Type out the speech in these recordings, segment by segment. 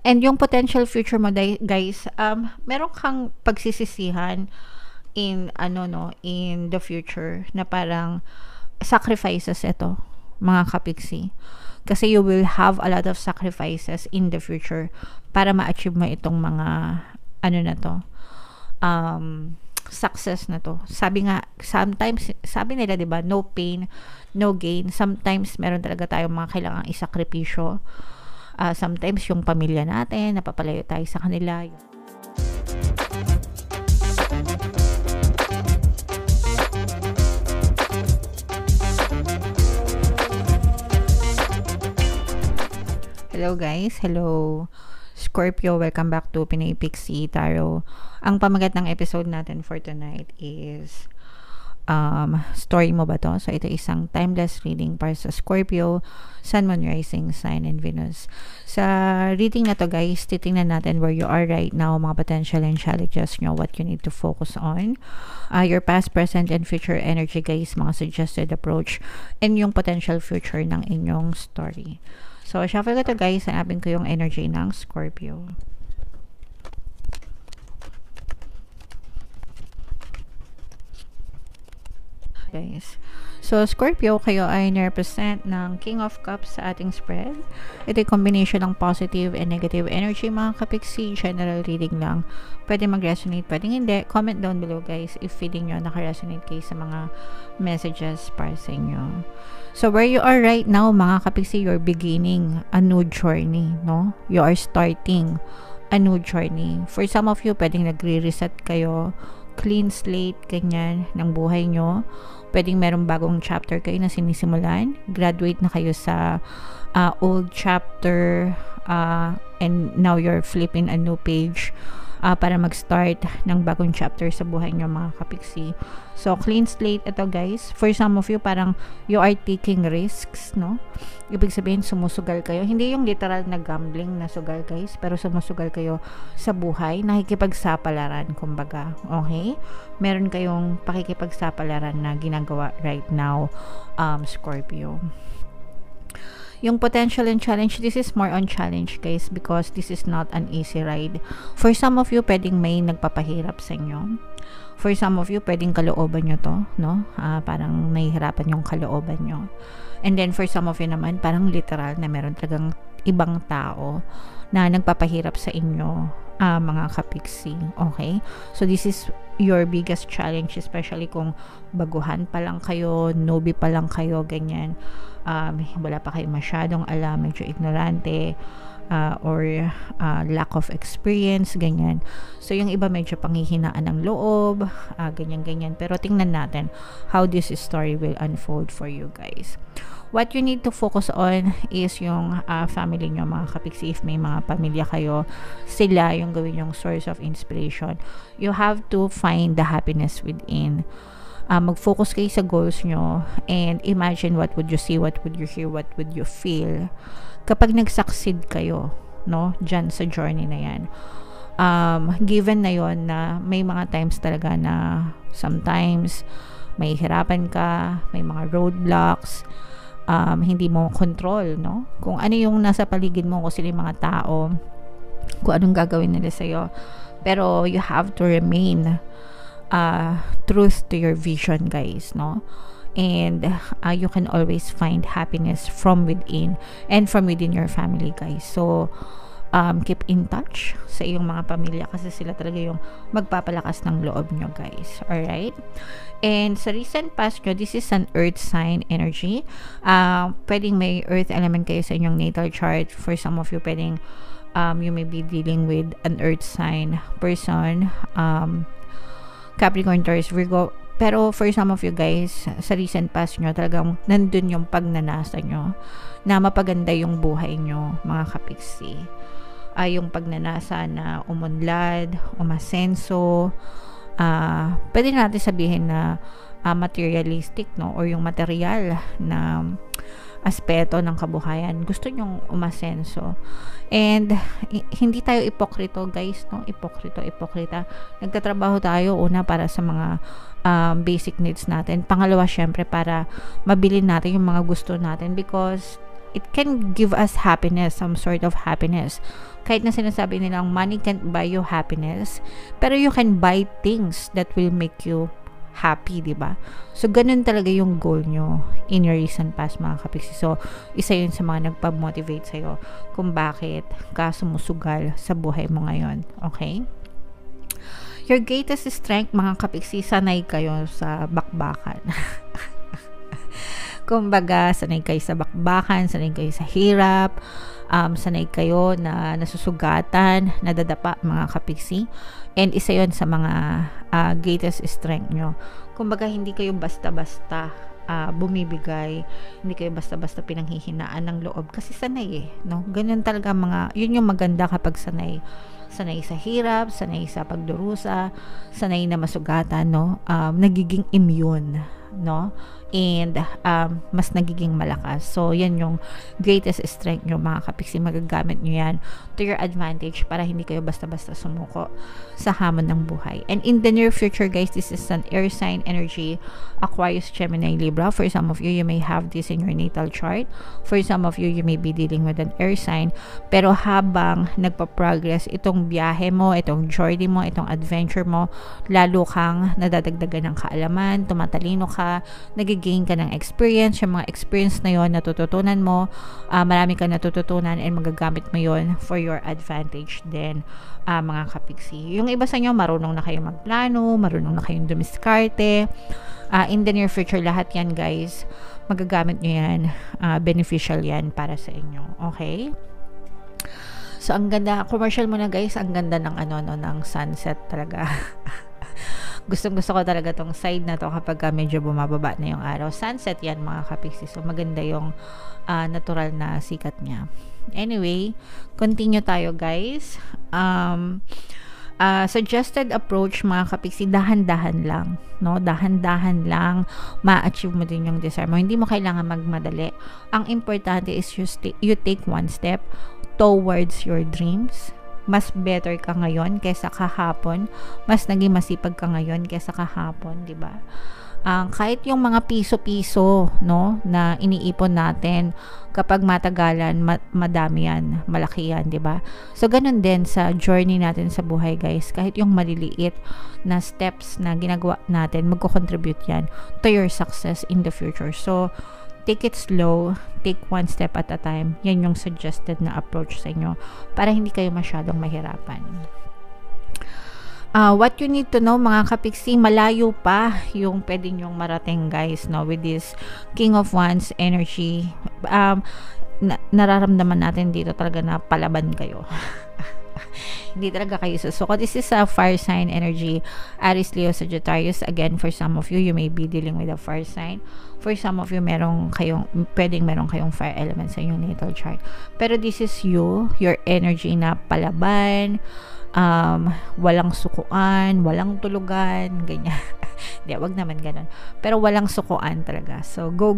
And yung potential future mo, guys, meron kang pagsisisihan in in the future na parang sacrifices ito, mga kapiksi. Kasi you will have a lot of sacrifices in the future para ma-achieve mo itong mga na to, success na to. Sabi nga, sometimes, sabi nila, 'di ba, no pain, no gain. Sometimes meron talaga tayong mga kailangang isakripisyo. Sometimes yung pamilya natin, napapalayo tayo sa kanila. Hello guys, hello Scorpio, welcome back to Pinay Pixie Tarot. Ang pamagat ng episode natin for tonight is story mo ba to? So ito isang timeless reading para sa Scorpio, Sun, Moon, Rising, Sign, and Venus. Sa reading na to guys, titingnan natin where you are right now, mga potential and challenges nyo, what you need to focus on, your past, present, and future energy guys, mga suggested approach, and yung potential future ng inyong story. So, shuffle ko to guys, hanapin ko yung energy ng Scorpio. Guys. So, Scorpio, kayo ay nirepresent ng King of Cups sa ating spread. Ito yung combination ng positive and negative energy, mga kapiksi. General reading lang. Pwede mag-resonate, pwede hindi. Comment down below, guys, if feeling nyo naka-resonate kayo sa mga messages para sa inyo. So, where you are right now, mga kapiksi, you're beginning a new journey, no? You are starting a new journey. For some of you, pwedeng nagre-reset kayo, clean slate, ganyan, ng buhay nyo. Pwedeng merong bagong chapter kayo na sinisimulan. Graduate na kayo sa old chapter and now you're flipping a new page para mag-start ng bagong chapter sa buhay nyo, mga kapiksi. So, clean slate ito guys. For some of you, parang you are taking risks, no? Ibig sabihin, sumusugal kayo. Hindi yung literal na gambling na sugal guys, pero sumusugal kayo sa buhay. Nakikipagsapalaran, kumbaga. Okay? Meron kayong pakikipagsapalaran na ginagawa right now, Scorpio. Yung potential and challenge, this is more on challenge guys, because this is not an easy ride. For some of you, pwedeng may nagpapahirap sa inyo. For some of you, pwedeng kalooban nyo to, no? Parang nahihirapan yung kalooban nyo. And then for some of you naman, parang literal na meron talagang ibang tao na nagpapahirap sa inyo, mga kapiksi. Okay? So this is your biggest challenge, especially kung baguhan pa lang kayo, newbie pa lang kayo, ganyan. Wala pa kayo masyadong alam, medyo ignorante, or lack of experience, ganyan. So yung iba medyo panghihinaan ng loob, ganyan-ganyan. Pero tingnan natin how this story will unfold for you guys. What you need to focus on is yung family nyo, mga kapiksi. If may mga pamilya kayo, sila yung gawin yung source of inspiration. You have to find the happiness within. Mag-focus kayo sa goals nyo and imagine what would you see, what would you hear, what would you feel kapag nag-succeed kayo, no, dyan sa journey na yan. Given na yon na may mga times talaga na sometimes may hirapan ka, may mga roadblocks, hindi mo control, no, kung ano yung nasa paligid mo, kung sila yung mga tao, kung anong gagawin nila sa'yo. Pero you have to remain truth to your vision guys, no? And you can always find happiness from within and from within your family guys. So keep in touch sa iyong mga pamilya kasi sila talaga yung magpapalakas ng loob nyo guys. Alright? And sa recent past nyo, this is an earth sign energy. Pwedeng may earth element kayo sa inyong natal chart. For some of you, pwedeng you may be dealing with an earth sign person, Capricorn, Taurus, Virgo. Pero for some of you guys, sa recent past nyo, talagang nandun yung pagnanasa nyo na mapaganda yung buhay nyo, mga kapiksi. Yung pagnanasa na umunlad, umasenso, pwede natin sabihin na materialistic, no? Or yung material na aspeto ng kabuhayan, gusto nyong umasenso. And hindi tayo ipokrito guys, no? Ipokrita. Nagtatrabaho tayo una para sa mga basic needs natin. Pangalawa, syempre, para mabili natin yung mga gusto natin because it can give us happiness, some sort of happiness. kahit na sinasabi nilang money can't buy you happiness, pero you can buy things that will make you happy, di ba? So, ganun talaga yung goal nyo in your recent past, mga kapiksi. So, isa yun sa mga nagpa-motivate sa'yo kung bakit ka sumusugal sa buhay mo ngayon. Okay? Your greatest strength, mga kapiksi, sanay kayo sa bakbakan. Kumbaga, sanay kayo sa bakbakan, sanay kayo sa hirap, sanay kayo na nasusugatan, nadadapa, mga kapiksi. And isa yon sa mga greatest strength nyo. Kumbaga, hindi kayo basta-basta bumibigay, hindi kayo basta-basta pinanghihinaan ng loob kasi sanay no? Ganun talaga yun yung maganda kapag sanay sa hirap, sanay sa pagdurusa, sanay na masugatan, no? Nagiging immune, no? And mas nagiging malakas. So, yan yung greatest strength nyo, mga kapiksi. Magagamit nyo yan to your advantage para hindi kayo basta-basta sumuko sa hamon ng buhay. And in the near future, guys, this is an air sign energy, Aquarius, Gemini, Libra. For some of you, you may have this in your natal chart. For some of you, you may be dealing with an air sign. Pero habang nagpa-progress itong biyahe mo, itong journey mo, itong adventure mo, lalo kang nadadagdagan ng kaalaman, tumatalino ka, nag-gain ka ng experience. Yung mga experience na yon natututunan mo, marami kang natututunan and magagamit mo yon for your advantage din, mga kapiksi. Yung iba sa inyo, marunong na kayo magplano, marunong na kayong dumiskarte. In the near future, lahat yan, guys, magagamit nyo yan, beneficial yan para sa inyo. Okay? So, ang ganda, commercial muna, guys, ang ganda ng ng sunset talaga. Gustong-gusto ko talaga tong side na to kapag medyo bumababa na yung araw. Sunset yan, mga kapiksi. So, maganda yung natural na sikat niya. Anyway, continue tayo, guys. Suggested approach, mga kapiksi, dahan-dahan lang, no? Dahan-dahan lang ma-achieve mo din yung desire mo. Hindi mo kailangan magmadali. Ang importante is you take one step towards your dreams. Mas better ka ngayon kaysa kahapon. Mas naging masipag ka ngayon kaysa kahapon, di ba? Kahit yung mga piso-piso, no, na iniipon natin, kapag matagalan, madami yan, malaki yan, di ba? So, ganun din sa journey natin sa buhay, guys. Kahit yung maliliit na steps na ginagawa natin, magko-contribute yan to your success in the future. So, take it slow, take one step at a time. Yan yung suggested na approach sa inyo para hindi kayo masyadong mahirapan. What you need to know, mga kapiksi, malayo pa yung pwede nyong marating, guys, no, with this King of Wands energy. Nararamdaman natin dito talaga na palaban kayo. Hindi talaga kayo susuko. This is a fire sign energy, Aries, Leo, Sagittarius. Again, for some of you, you may be dealing with a fire sign. For some of you, pwedeng meron kayong fire element sa inyong natal chart. Pero this is your energy na palaban, walang sukuan, walang tulugan, ganyan. Hindi, wag naman ganun. Pero walang sukuan talaga. So, go,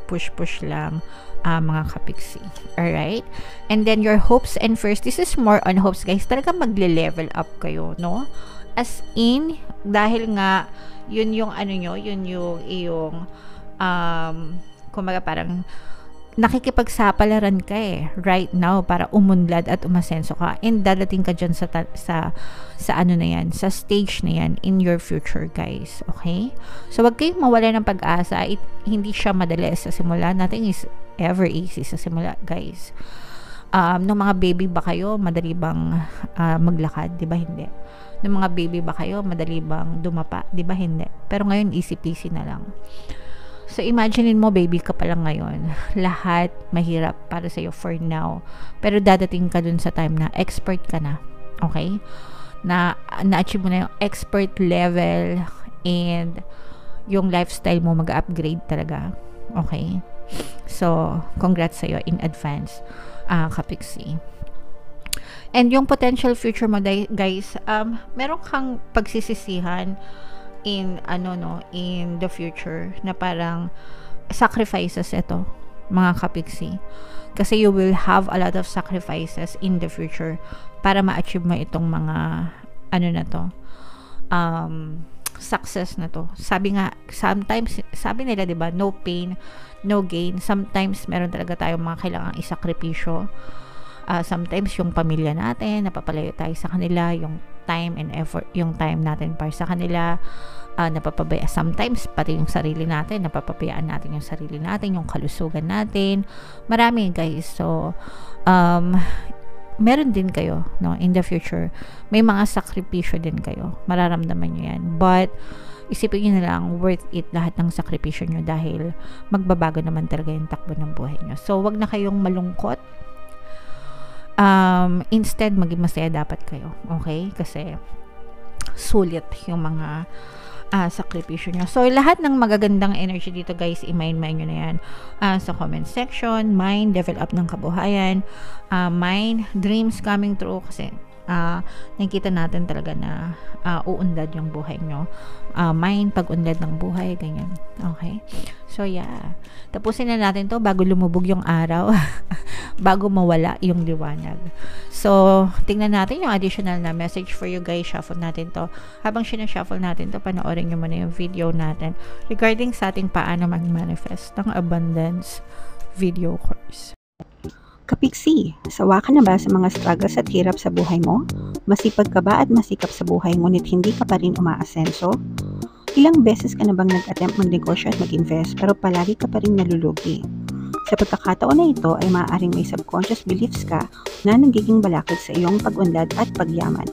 push lang, mga kapiksi. Alright? And then, your hopes and fears. This is more on hopes, guys. Talaga magle-level up kayo, no? As in, dahil nga, yun yung kumbaga parang nakikipagsapalaran ka right now para umunlad at umasenso ka, and dadating ka dyan sa stage na yan in your future, guys. Okay? So, wag kayong mawala ng pag-asa. Hindi siya madali sa simula. Nothing is ever easy sa simula, guys. Nung mga baby ba kayo, madali bang maglakad? Di ba hindi? Nung mga baby ba kayo, madali bang dumapa? Di ba hindi? Pero ngayon, easy peasy na lang. So, imaginein mo, baby ka pa lang ngayon. Lahat mahirap para sa'yo for now. Pero dadating ka dun sa time na expert ka na. Okay? Na-achieve mo na yung expert level and yung lifestyle mo mag-upgrade talaga. Okay? So, congrats sa'yo in advance, kapiksi. And yung potential future mo, guys, meron kang pagsisisihan in the future na parang sacrifices ito, mga kapiksi, kasi you will have a lot of sacrifices in the future para ma-achieve mo itong mga success na to. Sabi nila, diba, no pain, no gain. Sometimes meron talaga tayong mga kailangang isakripisyo Sometimes yung pamilya natin, napapalayo tayo sa kanila, yung time and effort, yung time natin para sa kanila, napapabaya. Sometimes, pati yung sarili natin, napapabayaan natin yung sarili natin, yung kalusugan natin. Marami, guys. So, meron din kayo, no, in the future. May mga sakripisyo din kayo. Mararamdaman nyo yan. But, isipin nyo na lang, worth it lahat ng sakripisyo nyo dahil magbabago naman talaga yung takbo ng buhay nyo. So, wag na kayong malungkot. Instead, maging masaya dapat kayo. Okay? Kasi, sulit yung mga sakripisyo nyo. So, lahat ng magagandang energy dito, guys, i-mind nyo na yan sa comment section. Mind, level up ng kabuhayan. Mind, dreams coming true. Kasi, nakikita natin talaga na uunlad yung buhay nyo. Mind, pag-unlad ng buhay, ganyan. Okay? So, yeah. Tapusin na natin to bago lumubog yung araw. Bago mawala yung liwanag. So, tingnan natin yung additional na message for you guys. Shuffle natin to. Habang sinashuffle natin to, panoorin nyo muna yung video natin regarding sa ating paano mag-manifest ng abundance video course. Kapiksi, sawa ka na ba sa mga struggles at hirap sa buhay mo? Masipag ka ba at masikap sa buhay ngunit hindi ka pa rin umaasenso? Ilang beses ka na bang nag-attempt magnegosyo at mag-invest pero palagi ka pa rin nalulugi? Sa pagkakataon na ito ay maaaring may subconscious beliefs ka na nagiging balakid sa iyong pag-unlad at pagyaman.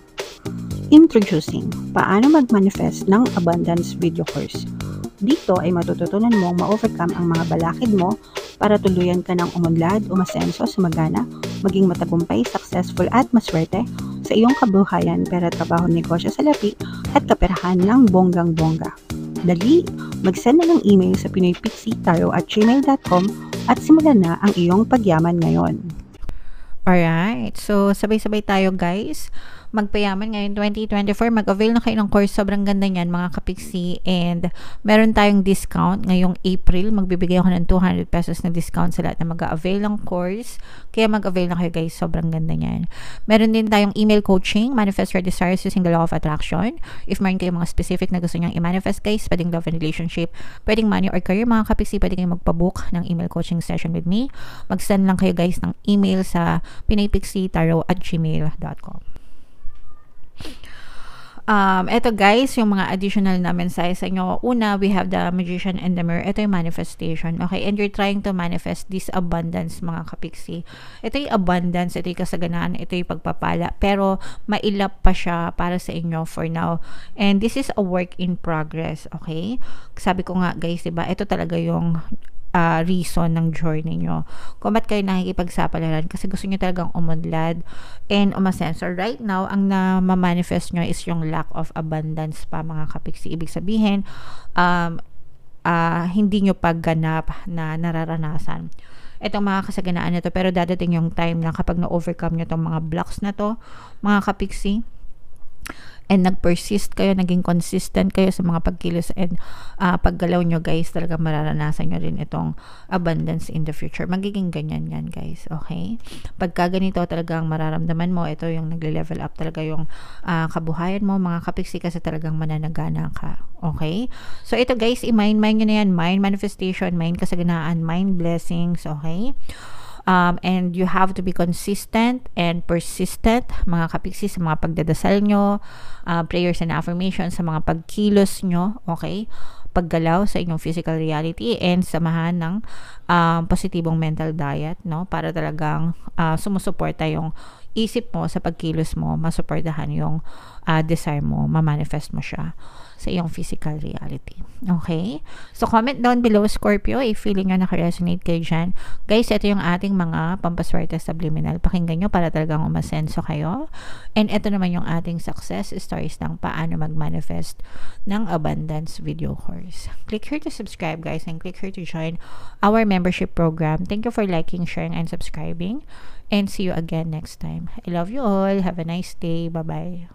Introducing, paano mag-manifest ng abundance video course. Dito ay matututunan mong ma-overcome ang mga balakid mo para tuluyan ka ng umunlad, umasenso, sumagana, maging matagumpay, successful at maswerte sa iyong kabuhayan, pera, trabaho, negosyo, salapi at kaperahan ng bonggang-bongga. Dali, mag-send na ng email sa pinoypixitaro@gmail.com at simulan na ang iyong pagyaman ngayon. Alright, so sabay-sabay tayo, guys. Magpayaman ngayon 2024. Mag-avail na kayo ng course. Sobrang ganda niyan, mga kapiksi. And meron tayong discount ngayong April. Magbibigay ako ng 200 pesos na discount sa lahat na mag-avail ng course. Kaya mag-avail na kayo, guys. Sobrang ganda niyan. Meron din tayong email coaching, Manifest Your Desires Using the Law of Attraction. If meron kayong mga specific na gusto niyang i-manifest, guys, pwedeng love and relationship, pwedeng money or career, mga kapiksi, pwedeng kayong magpabook ng email coaching session with me. Mag-send lang kayo, guys, ng email sa pinoypixitaro@gmail.com. Ito, guys, yung mga additional na mensahe sa inyo. Una, we have the Magician and the Mirror. Ito yung manifestation. Okay, and you're trying to manifest this abundance, mga kapiksi. Ito yung abundance, ito yung kasaganaan, ito yung pagpapala. Pero, mailap pa siya para sa inyo for now. And this is a work in progress. Okay? Sabi ko nga, guys, diba? Ito talaga yung reason ng journey nyo. Kung ba't kayo nakikipagsapalaran kasi gusto nyo talagang umunlad and umasenso. Right now, ang na-manifest nyo is yung lack of abundance pa, mga kapiksi. Ibig sabihin, hindi nyo pagganap na nararanasan itong mga kasaganaan nito, pero dadating yung time na kapag na-overcome nyo itong mga blocks na to, mga kapiksi, and nag-persist kayo, naging consistent kayo sa mga pagkilos and paggalaw nyo, guys, talagang mararanasan nyo rin itong abundance in the future. Magiging ganyan yan, guys. Okay? Pagka ganito, talagang mararamdaman mo, ito yung nagle-level up talaga yung kabuhayan mo, mga kapiksi, kasi talagang mananagana ka. Okay? So, ito, guys, i-mind nyo na yan. Mind manifestation, mind kasaganaan, mind blessings. Okay? And you have to be consistent and persistent, mga kapiksi, sa mga pagdadasal nyo, prayers and affirmations, sa mga pagkilos nyo, okay? Paggalaw sa inyong physical reality, and samahan ng positibong mental diet, no? Para talagang sumusuporta yung isip mo sa pagkilos mo, masuportahan yung desire mo, ma-manifest mo siya sa iyong physical reality. Okay? So, comment down below, Scorpio, if feeling nyo nakaresonate kayo dyan. Guys, ito yung ating mga pampaswerte subliminal. Pakinggan nyo para talagang umasenso kayo. And ito naman yung ating success stories ng paano mag-manifest ng abundance video course. Click here to subscribe, guys, and click here to join our membership program. Thank you for liking, sharing, and subscribing. And see you again next time. I love you all. Have a nice day. Bye-bye.